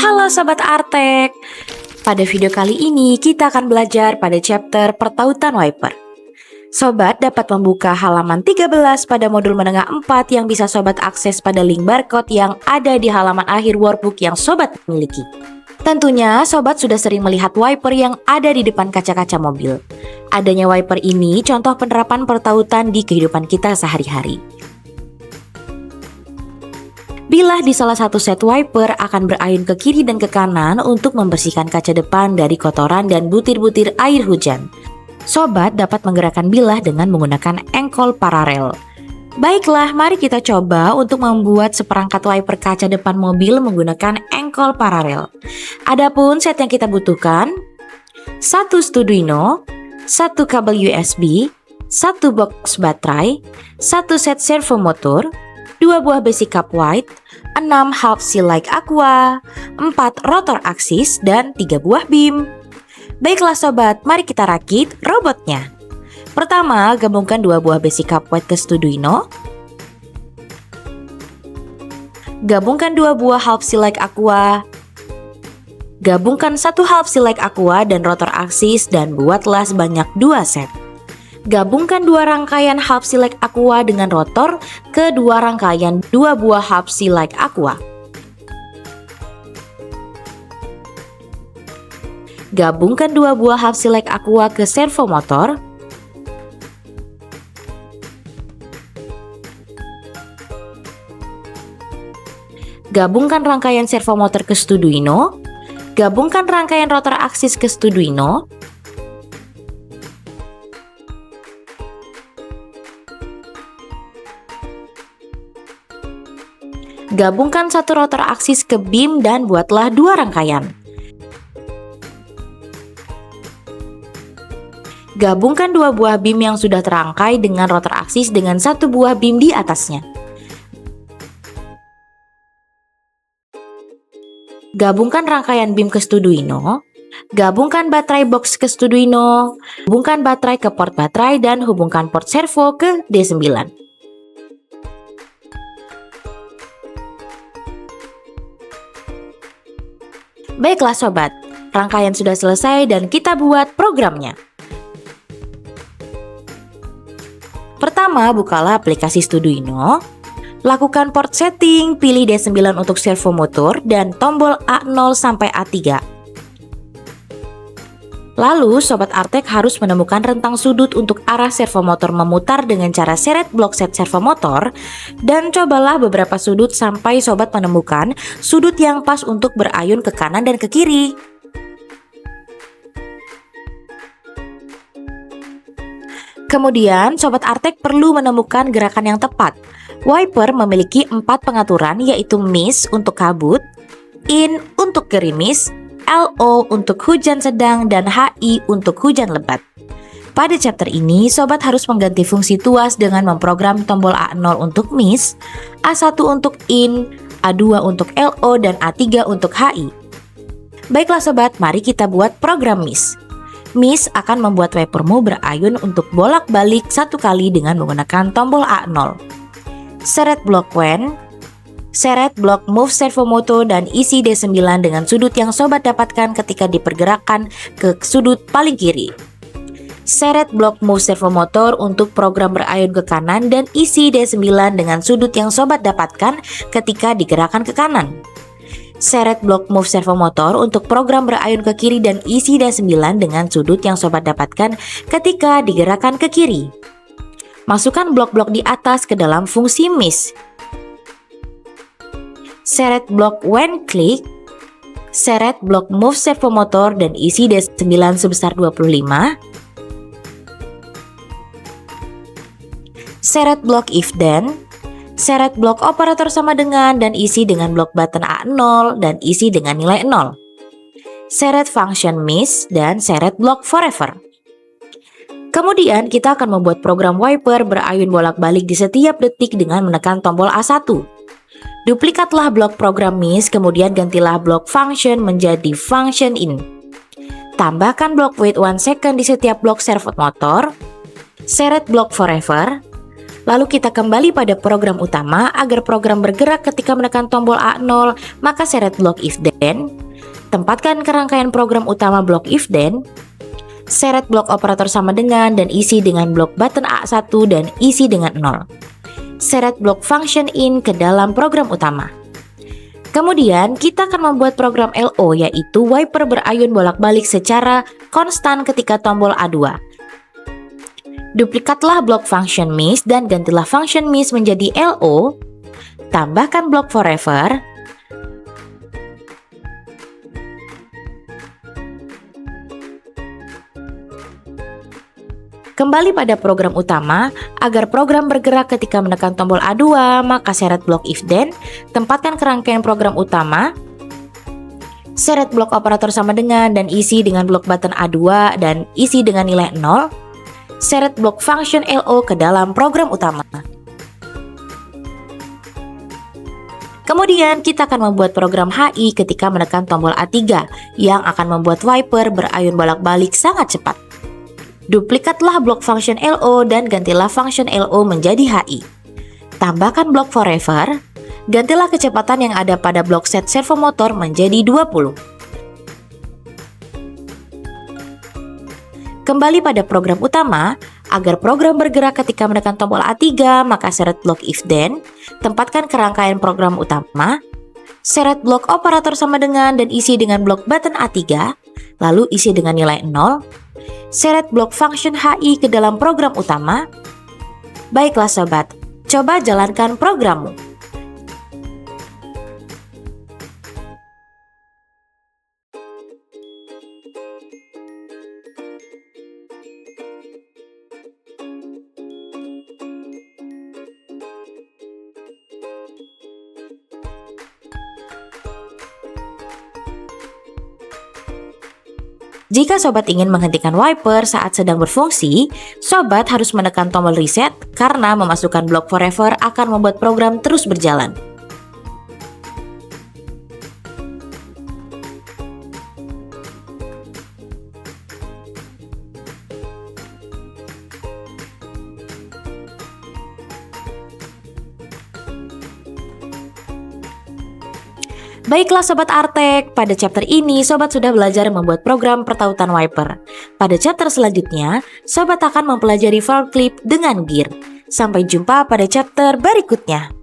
Halo Sobat Artek. Pada video kali ini kita akan belajar pada chapter pertautan wiper. Sobat dapat membuka halaman 13 pada modul menengah 4 yang bisa Sobat akses pada link barcode yang ada di halaman akhir workbook yang Sobat miliki. Tentunya Sobat sudah sering melihat wiper yang ada di depan kaca-kaca mobil. Adanya wiper ini contoh penerapan pertautan di kehidupan kita sehari-hari. Bilah di salah satu set wiper akan berayun ke kiri dan ke kanan untuk membersihkan kaca depan dari kotoran dan butir-butir air hujan. Sobat dapat menggerakkan bilah dengan menggunakan engkol paralel. Baiklah, mari kita coba untuk membuat seperangkat wiper kaca depan mobil menggunakan engkol paralel. Adapun set yang kita butuhkan, 1 Arduino, 1 kabel USB, 1 box baterai, 1 set servo motor, 2 buah basic cup white, 6 half seal like aqua, 4 rotor axis, dan 3 buah beam. Baiklah sobat, mari kita rakit robotnya. Pertama, gabungkan 2 buah basic cup white ke Arduino. Gabungkan 2 buah half seal like aqua. Gabungkan 1 half seal like aqua dan rotor axis dan buatlah sebanyak 2 set. Gabungkan 2 rangkaian half seal like aqua dengan rotor ke 2 rangkaian 2 buah half seal like aqua. Gabungkan 2 buah half seal like aqua ke servo motor. Gabungkan rangkaian servo motor ke Arduino. Gabungkan rangkaian rotor axis ke Arduino. Gabungkan 1 rotor axis ke beam dan buatlah 2 rangkaian. Gabungkan 2 buah beam yang sudah terangkai dengan rotor axis dengan 1 buah beam di atasnya. Gabungkan rangkaian beam ke Arduino. Gabungkan baterai box ke Arduino. Hubungkan baterai ke port baterai dan hubungkan port servo ke D9. Baiklah sobat, rangkaian sudah selesai dan kita buat programnya. Pertama, bukalah aplikasi Arduino. Lakukan port setting, pilih D9 untuk servo motor dan tombol A0 sampai A3. Lalu, Sobat Artek harus menemukan rentang sudut untuk arah servo motor memutar dengan cara seret blok set servo motor dan cobalah beberapa sudut sampai Sobat menemukan sudut yang pas untuk berayun ke kanan dan ke kiri. Kemudian, Sobat Artek perlu menemukan gerakan yang tepat. Wiper memiliki 4 pengaturan yaitu miss untuk kabut, in untuk gerimis, LO untuk hujan sedang, dan HI untuk hujan lebat. Pada chapter ini, Sobat harus mengganti fungsi tuas dengan memprogram tombol A0 untuk miss, A1 untuk in, A2 untuk LO, dan A3 untuk HI. Baiklah Sobat, mari kita buat program miss. Miss akan membuat wipermu berayun untuk bolak-balik 1 kali dengan menggunakan tombol A0. Seret blok when, seret blok move servo motor dan isi D9 dengan sudut yang Sobat dapatkan ketika dipergerakkan ke sudut paling kiri. Seret blok move servo motor untuk program berayun ke kanan dan isi D9 dengan sudut yang Sobat dapatkan ketika digerakkan ke kanan. Seret blok move servo motor untuk program berayun ke kiri dan isi D9 dengan sudut yang Sobat dapatkan ketika digerakkan ke kiri. Masukkan blok-blok di atas ke dalam fungsi miss. Seret blok when click, seret blok move servo motor dan isi D9 sebesar 25. Seret blok if then, seret blok operator sama dengan dan isi dengan blok button A0 dan isi dengan nilai 0. Seret function miss dan seret blok forever. Kemudian kita akan membuat program wiper berayun bolak-balik di setiap detik dengan menekan tombol A1. Duplikatlah blok program miss, kemudian gantilah blok function menjadi function in. Tambahkan blok wait 1 second di setiap blok servo motor. Seret blok forever. Lalu kita kembali pada program utama. Agar program bergerak ketika menekan tombol A0, maka seret blok if then. Tempatkan kerangkaian program utama blok if then. Seret blok operator sama dengan dan isi dengan blok button A1 dan isi dengan 0. Seret blok function in ke dalam program utama. Kemudian kita akan membuat program LO, yaitu wiper berayun bolak-balik secara konstan ketika tombol A2. Duplikatlah blok function miss dan gantilah function miss menjadi LO. Tambahkan blok forever. Kembali pada program utama. Agar program bergerak ketika menekan tombol A2, maka seret blok if then. Tempatkan kerangkaian program utama. Seret blok operator sama dengan dan isi dengan blok button A2 dan isi dengan nilai 0. Seret blok function LO ke dalam program utama. Kemudian kita akan membuat program HI ketika menekan tombol A3 yang akan membuat wiper berayun bolak-balik sangat cepat. Duplikatlah blok function LO dan gantilah function LO menjadi HI. Tambahkan blok forever. Gantilah kecepatan yang ada pada blok set servo motor menjadi 20. Kembali pada program utama. Agar program bergerak ketika menekan tombol A3, maka seret blok if then. Tempatkan kerangkaian program utama. Seret blok operator sama dengan dan isi dengan blok button A3, lalu isi dengan nilai 0. Seret blok function HI ke dalam program utama. Baiklah sobat, coba jalankan programmu. Jika sobat ingin menghentikan wiper saat sedang berfungsi, sobat harus menekan tombol reset karena memasukkan blok forever akan membuat program terus berjalan. Baiklah Sobat Artek, pada chapter ini Sobat sudah belajar membuat program pertautan wiper. Pada chapter selanjutnya, Sobat akan mempelajari forklift dengan gear. Sampai jumpa pada chapter berikutnya.